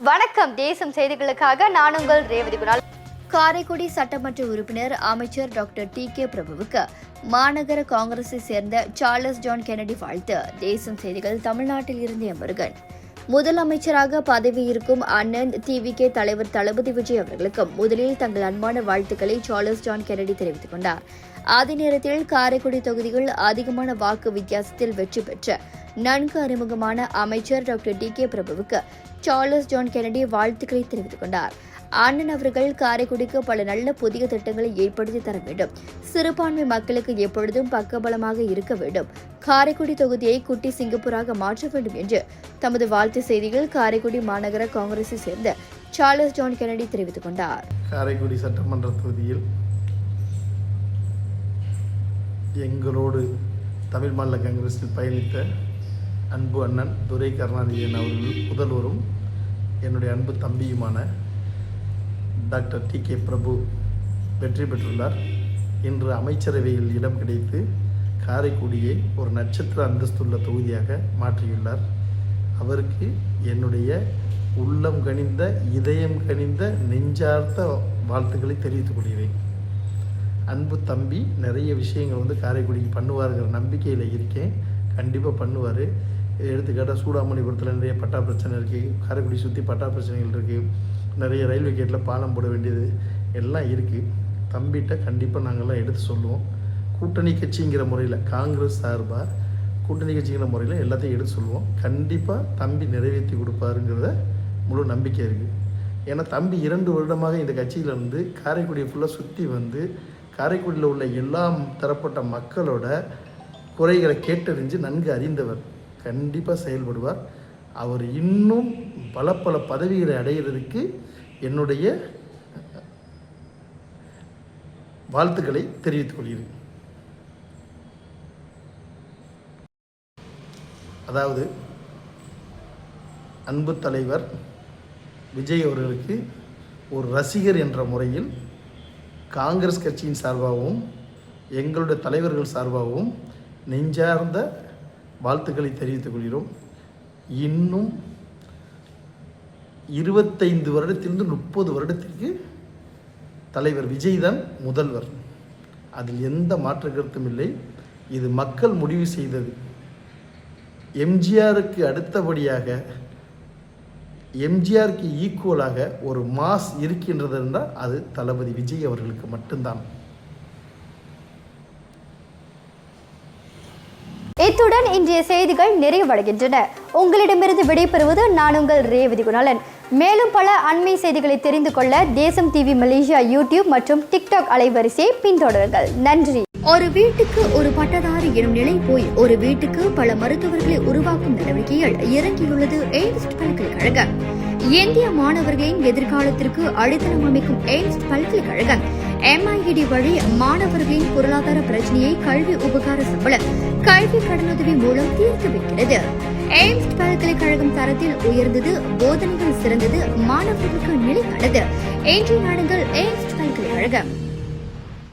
வணக்கம். தேசம் செய்திகளுக்காக நான் உங்கள் ரேவதி குணால். காரைக்குடி சட்டமன்ற உறுப்பினர் அமைச்சர் டாக்டர் டி.கே. பிரபுவுக்கு மாநகர காங்கிரஸை சேர்ந்த சார்லஸ் ஜான் கென்னடி வாழ்த்து. தேசம் செய்திகள். தமிழ்நாட்டில் இருந்து முருகன். முதலமைச்சராக பதவியிருக்கும் அண்ணன் டி.வி.கே. தலைவர் தளபதி விஜய் அவர்களுக்கும் முதலில் தங்கள் அன்பான வாழ்த்துக்களை சார்லஸ் ஜான் கென்னடி தெரிவித்துக் கொண்டார். அதே நேரத்தில் காரைக்குடி தொகுதியில் அதிகமான வாக்கு வித்தியாசத்தில் வெற்றி பெற்ற நன்கு அறிமுகமான அமைச்சர் டாக்டர் டி.கே. பிரபுவுக்கு சார்லஸ் ஜான் கென்னடி வாழ்த்துக்களை தெரிவித்துக் கொண்டார். அண்ணன் அவர்கள் காரைக்குடிக்கு பல நல்ல புதிய திட்டங்களை ஏற்படுத்தி தர வேண்டும். சிறுபான்மை மக்களுக்கு எப்பொழுதும் பக்கபலமாக இருக்க வேண்டும். காரைக்குடி தொகுதியை குட்டி சிங்கப்பூராக மாற்ற வேண்டும் என்று தமது வாழ்த்து செய்தியில் காரைக்குடி மாநகர காங்கிரஸை சேர்ந்த சார்லஸ் ஜான் கென்னடி தெரிவித்துக் கொண்டார். காரைக்குடி சட்டமன்ற தொகுதியில் எங்களோடு தமிழ் மாநில காங்கிரஸில் பயணித்த அன்பு அண்ணன் துரை கருணாநிதியன் அவர்கள் முதல்வரும் என்னுடைய அன்பு தம்பியுமான டாக்டர் டி.கே. பிரபு வெற்றி பெற்றுள்ளார். இன்று அமைச்சரவையில் இடம் கிடைத்து காரைக்குடியை ஒரு நட்சத்திர அந்தஸ்துள்ள தொகுதியாக மாற்றியுள்ளார். அவருக்கு என்னுடைய உள்ளம் கனிந்த இதயம் கனிந்த நெஞ்சார்த்த வாழ்த்துக்களை தெரிவித்துக் கொள்கிறேன். அன்பு தம்பி நிறைய விஷயங்கள் காரைக்குடிக்கு பண்ணுவாருங்கிற நம்பிக்கையில் இருக்கேன். கண்டிப்பாக பண்ணுவார். எடுத்துக்காட்டால் சூடாமணிபுரத்தில் நிறைய பட்டா பிரச்சனை இருக்குது, காரைக்குடி சுற்றி பட்டா பிரச்சனைகள் இருக்குது, நிறைய ரயில்வே கேட்டில் பாலம் போட வேண்டியது எல்லாம் இருக்குது. தம்பிகிட்ட கண்டிப்பாக நாங்கள்லாம் எடுத்து சொல்லுவோம். கூட்டணி கட்சிங்கிற முறையில் காங்கிரஸ் சார்பாக கூட்டணி கட்சிங்கிற முறையில் எல்லாத்தையும் எடுத்து சொல்லுவோம். கண்டிப்பாக தம்பி நிறைவேற்றி கொடுப்பாருங்கிறத முழு நம்பிக்கை இருக்குது. ஏன்னா தம்பி 2 வருடமாக இந்த கட்சியில் வந்து காரைக்குடியை ஃபுல்லாக சுற்றி காரைக்குடியில் உள்ள எல்லா தரப்பட்ட மக்களோட குறைகளை கேட்டறிஞ்சு நன்கு அறிந்தவர். கண்டிப்பாக செயல்படுவார். அவர் இன்னும் பல பதவிகளை அடைகிறதுக்கு என்னுடைய வாழ்த்துக்களை தெரிவித்துக் கொள்கிறேன். அதாவது அன்பு தலைவர் விஜய் அவர்களுக்கு ஒரு ரசிகர் என்ற முறையில் காங்கிரஸ் கட்சியின் சார்பாகவும் எங்களுடைய தலைவர்கள் சார்பாகவும் நெஞ்சார்ந்த வாழ்த்துக்களை தெரிவித்துக் கொள்கிறோம். இன்னும் 25 வருடத்திலிருந்து 30 வருடத்திற்கு தலைவர் விஜய் தான் முதல்வர். அதில் எந்த மாற்று கருத்தும் இல்லை. இது மக்கள் முடிவு செய்தது. எம்ஜிஆருக்கு அடுத்தபடியாக எம்ஜிஆருக்கு ஈக்குவலாக ஒரு மாஸ் இருக்கின்றது என்றால் அது தளபதி விஜய் அவர்களுக்கு மட்டும்தான். இத்துடன் இன்றைய செய்திகள் நிறைவடைகின்றன. உங்களிடமிருந்து விடைபெறுவது நான் உங்கள் ரேவதி குணாலன். மேலும் பல அண்மை செய்திகளை தெரிந்து கொள்ள தேசம் டிவி மலேசியா யூடியூப் மற்றும் டிக்டாக் அலைவரிசையை பின்தொடருங்கள். நன்றி. ஒரு வீட்டுக்கு ஒரு பட்டதாரி எனும் நிலை போய் ஒரு வீட்டுக்கு பல மருத்துவர்களை உருவாக்கும் நடவடிக்கையில் இறங்கியுள்ளது எய்ம்ஸ் பல்கலைக்கழகம். இந்திய மாணவர்களின் எதிர்காலத்திற்கு அடித்தளம் அமைக்கும் எய்ம்ஸ் பல்கலைக்கழகம் MIED வழி மாணவர்களின் பொருளாதார பிரச்சனையை கல்வி உபகார சம்பள கல்வி கடனுதவி மூலம் தீர்த்து வைக்கிறது. எய்ம்ஸ் பல்கலைக்கழகம் தரத்தில் உயர்ந்தது, போதனைகள் சிறந்தது, மாணவர்களுக்கு நிலையானது. இன்றைய நாடுகள் எய்ம்ஸ் பல்கலைக்கழகம்.